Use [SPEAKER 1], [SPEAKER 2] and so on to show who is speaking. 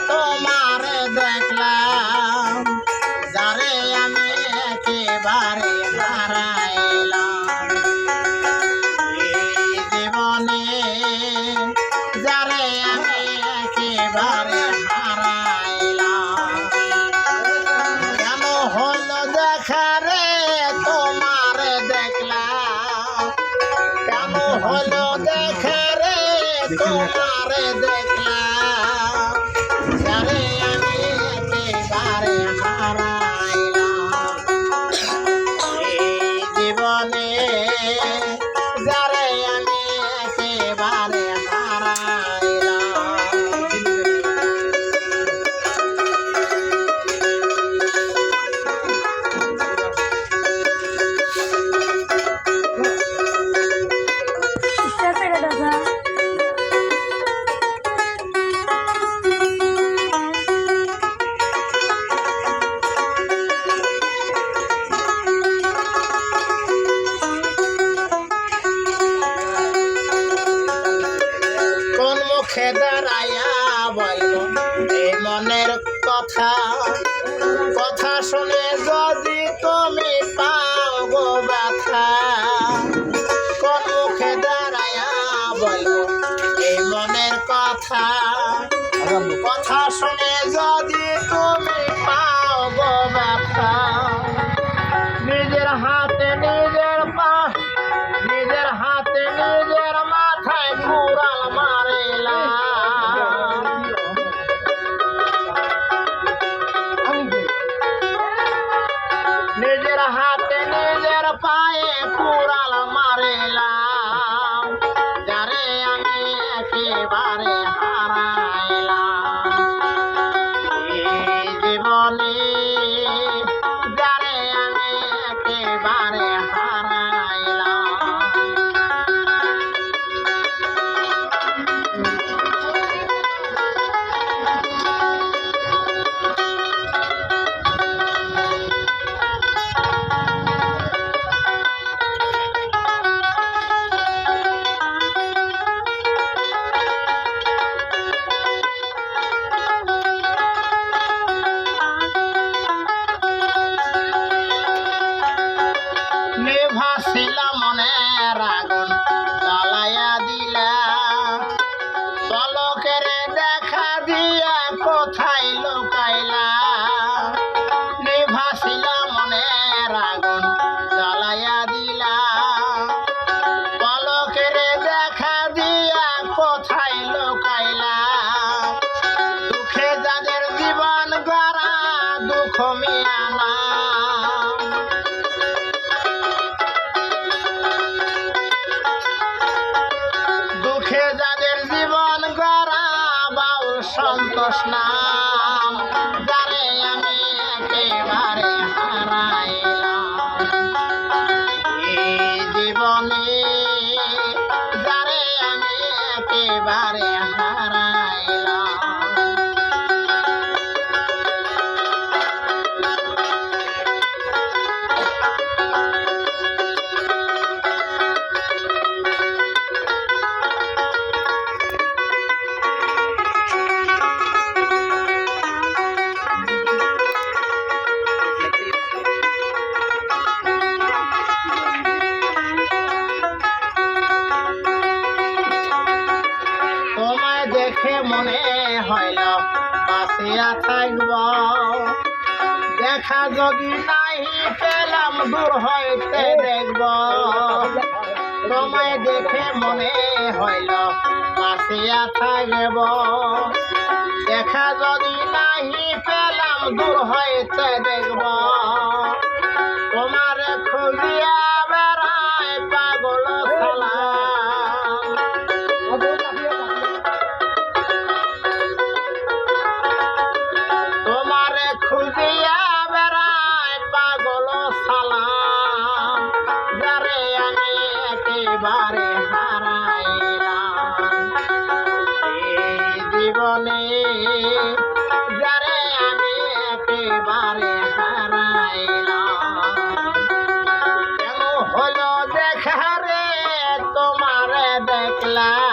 [SPEAKER 1] তোমারে দেখলাম যারে আমি একেবারে হারাইলাম এই জীবনে যারে আমি একেবারে হারাইলাম। দাঁড়াইয়া বলবো এই মনের কথা, কথা শুনে যদি তুমি পাও গো ব্যথা, কোন মুখে দাঁড়াইয়া বলবো এই মনের কথা, কথা শুনে যদি তুমি পাও গো ব্যথা, নিজের হাতে নিজের পা, নিজের হাতে নিজের মাথায় কুড়াল মারিলাম, নিজের হাতে নিজের পায়ে কুড়াল মারিলাম, যারে আমি একেবারে হারাইলাম এই জীবনে, যারে আমি একেবারে হারাইলাম। ভাসিলা মনের আগুন জ্বালাইয়া দিলা, পলকের দেখা দিয়া কোথায় লুকাইলা, ভাসিলা মনের আগুন জ্বালাইয়া দিলা, পলকের দেখা দিয়া কোথায় লুকাইলা, দুঃখে যাদের জীবন গড়া দুঃখ মিয়া না, যাদের জীবন গড়া বাউল সন্তোষ নাম, যারে আমি একেবারে হারাইলাম এই জীবনে, যারে আমি একেবারে হারাইলাম। দেখে মনে হইল বাঁচিয়া থাকব, দেখা যদি নাই পেলাম দূর হইতে দেখব, তোমায় দেখে মনে হইল বাঁচিয়া থাকব, দেখা যদি নাই পেলাম দূর হইতে দেখব, তোমার খুঁজিয়া বেড়ায় পাগল সালাম, একলা